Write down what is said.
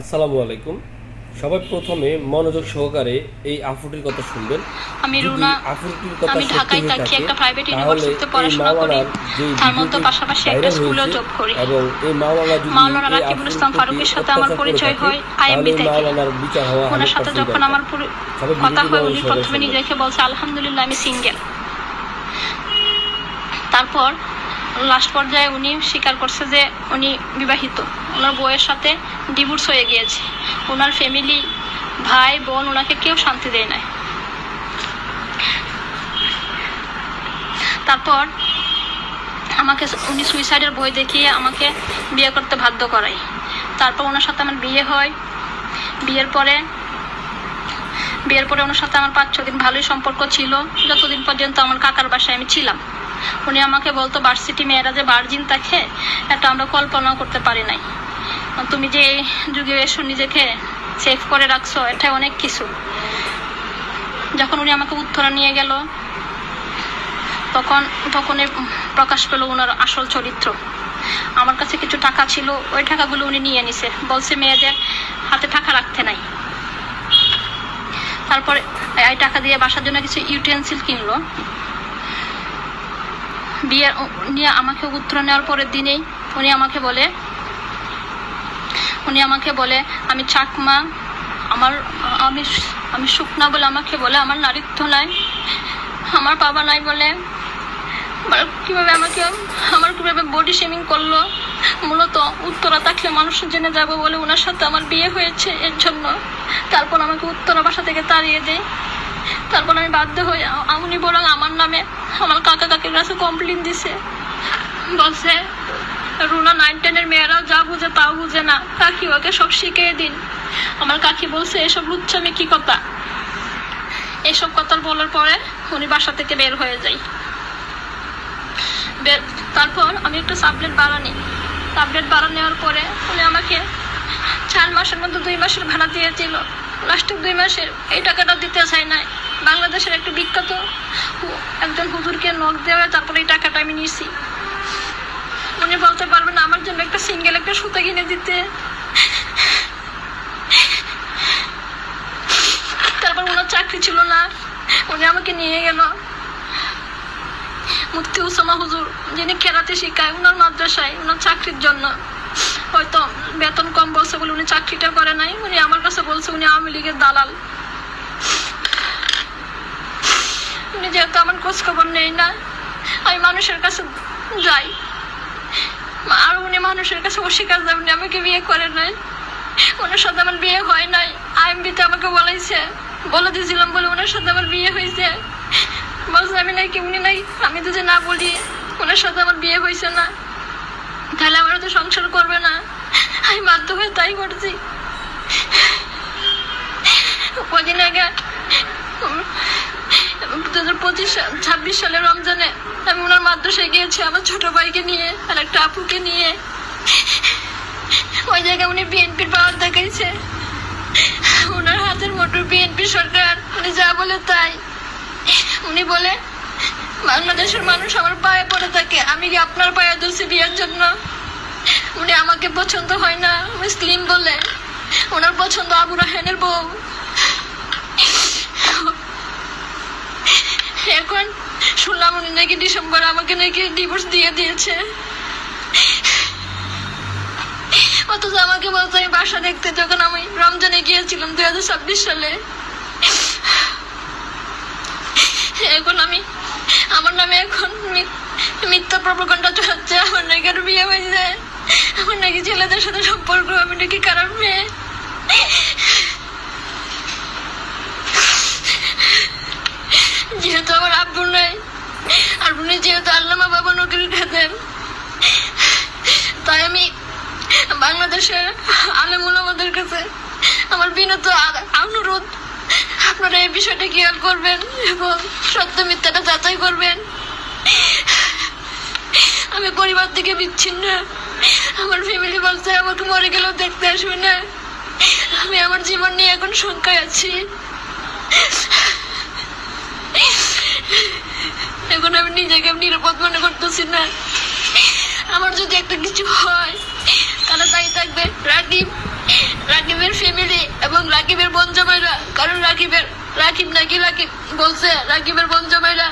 আসসালামু আলাইকুম। সবাই প্রথমে মনোযোগ সহকারে এই আফুটির কথা শুনবেন। আমি যদি রুনা। আফুটির কথা আমি সত্যি ঢাকায় হয়ে থাকি, থাকে একটা প্রাইভেট তাহলে ইউনিভার্সিটিতে এই পড়াশোনা করি। মাওলানার যে তার মধ্যে ভিডিওটি পাশাপাশি একটা ভাইরাল স্কুলেও হয়েছে জব করি। এবং এই মাওলানা যদি মাওলানা এই রাকিবুল আফুটির ইসলাম প্রতি ফারুকের সাথে আমার অত্যাচার করে পরিচয় থাকে হয় তাহলে আইএমবি এই থেকে। মাওলানার বিচার হওয়া ওনার সাথে 100% যখন দরকার। আমার সবাই কথা ভিডিওটি হয়, উনি মনোযোগ সহকারে প্রথমে শুনবেন। নিজেকে বলছে আলহামদুলিল্লাহ আমি সিঙ্গেল। তারপর লাস্ট পর্যায়ে উনি স্বীকার করছে যে উনি বিবাহিত, ওনার বউয়ের সাথে ডিভোর্স হয়ে গিয়েছে। ওনার ফ্যামিলি, ভাই বোন ওনাকে কেউ শান্তি দেয় না। তারপর আমাকে উনি সুইসাইডের বই দেখিয়ে আমাকে বিয়ে করতে বাধ্য করায়। তারপর ওনার সাথে আমার বিয়ে হয়। বিয়ের পরে ওনার সাথে আমার 5-6 দিন ভালোই সম্পর্ক ছিল, যতদিন পর্যন্ত আমার কাকার বাসায় আমি ছিলাম। উনি আমাকে বলতো ভার্সিটি মেয়েরা যে ভার্জিন থাকে এটা আমরা কল্পনাও করতে পারি নাই। তুমি যে এই যুগে এসো নিজেকে সেভ করে রাখছো, এটা অনেক কিছু। যখন উনি আমাকে উত্তরা নিয়ে গেল তখন প্রকাশ পেল ওনার আসল চরিত্র। আমার কাছে কিছু টাকা ছিল, ওই টাকাগুলো উনি নিয়ে নিছে, বলছে মেয়েদের হাতে টাকা রাখতে নাই। তারপরে এই টাকা দিয়ে বাসার জন্য কিছু ইউটেন্সিল কিনলো। বিয়ে নিয়ে আমাকে উত্তরা নেওয়ার পরের দিনেই উনি আমাকে বলে আমি চাকমা, আমি শুকনা বলে আমাকে বলে, আমার নারীত্ব নাই, আমার বাবা নাই বলে। কিভাবে বডি শেমিং করলো। মূলত উত্তরা থাকলে মানুষ জেনে যাবো বলে ওনার সাথে আমার বিয়ে হয়েছে, এর জন্য। তারপর আমাকে উত্তরা বাসা থেকে তাড়িয়ে দেয়। তারপর আমি বাধ্য হই, উনি বরং আমার নামে আমার কাকা কাকির কাছে কমপ্লেন দিছে, বলছে রুনা 9-10 মেয়েরাও যা বুঝে তাও বুঝে না, কাকি ওকে সব শিখিয়ে দিন। আমার কাকি বলছে এসব লুচ্চামি কি কথা। এসব কথা বলার পরে উনি বাসা থেকে বের হয়ে যায়। তারপর আমি একটা সাবলেট ভাড়া নেওয়ার পরে উনি আমাকে 4 মাসের মধ্যে 2 মাসের ভাড়া দিয়েছিল। লাস্টের 2 মাসের এই টাকাটা দিতে চাই না। বাংলাদেশের একটা বিখ্যাত একজন হুজুরকে নক দেওয়া, তারপরে এই টাকাটা আমি নিয়েছি। উনি বলতে পারবেন আমার জন্য একটা সিঙ্গেল একটা সুতা কিনে দিতে। তারপর ওনার চাকরি ছিল না, উনি আমাকে নিয়ে গেল মুফতি উসামা হুজুর, যিনি কেরাতে শিখায়, ওনার মাদ্রাসায় ওনার চাকরির জন্য। হয়তো বেতন কম বলছে বলে উনি চাকরিটা করে নাই। উনি আমার কাছে বলছে উনি আওয়ামী লীগের দালাল। উনি যেহেতু আমার খোঁজ খবর নেই না, আমি মানুষের কাছে যাই, আর উনি মানুষের কাছে অস্বীকার যায় উনি আমাকে বিয়ে করে নাই। ওনার সাথে আমার বিয়ে হয় নাই। আইএমবিতে আমাকে বলে দিয়েছিলাম বলে ওনার সাথে আমার বিয়ে হয়েছে। বলছে আমি নাকি উনি নাই, আমি যদি না বলি ওনার সাথে আমার বিয়ে হয়েছে না, তাহলে আমার তো সংসার করবে না। আমি বাধ্য হয়ে তাই করছি। কদিন আগে 2026 সালের রমজানে আমি ওনার মাদ্রাসায় গিয়েছি আমার ছোট ভাইকে নিয়ে আর একটা আপুকে নিয়ে। ওই জায়গায় উনি বিএনপির পাওয়ার দেখাইছে, ওনার হাতের মোটর বিএনপি সরকার, উনি যা বলে তাই। উনি বলে বাংলাদেশের মানুষ আমার পায়ে পড়ে থাকে, আমি কি আপনার পায়ে ধরছি বিয়ের জন্য? উনি আমাকে পছন্দ হয় না, মুসলিম বলে। ওনার পছন্দ আবু রাহানের বউ। এখন শুনলাম উনি নাকি ডিসেম্বর আমাকে নাকি ডিভোর্স দিয়ে দিয়েছে। অথচ আমাকে বলতো আমি বাসা দেখতে, যখন আমি রমজানে গিয়েছিলাম 2026 সালে। এখন আমার নামে এখন মিথ্যা প্রপাগান্ডা চলছে, আমার নাকি আর বিয়ে হয়েছে, আমার নাকি ছেলেদের সাথে সম্পর্ক, আমি নাকি খারাপ মেয়ে। যেহেতু আমার আব্বু নাই, আর উনি যেহেতু আল্লামা বাবা নকির খাতেন, তাই আমি বাংলাদেশের আলেম ওলামাদের কাছে আমার বিনত অনুরোধ, আপনারা এই বিষয়টা খেয়াল করবেন এবং সত্য মিথ্যাটা যাচাই করবেন। আমি পরিবার থেকে বিচ্ছিন্ন, আমার ফ্যামিলি বলছে আমাকে মরে গেলেও দেখতে আসবে না। আমি আমার জীবন নিয়ে এখন শঙ্কায় আছি। এখন আমি নিজেকে নিরাপদ মনে করতেছি না। আমার যদি একটা কিছু হয় তাহলে তাই থাকবে রাকিব রাকিবের বোন জামাইরা, কারণ রাকিব নাকি রাকিব বলছে রাকিবের বোন জামাইরা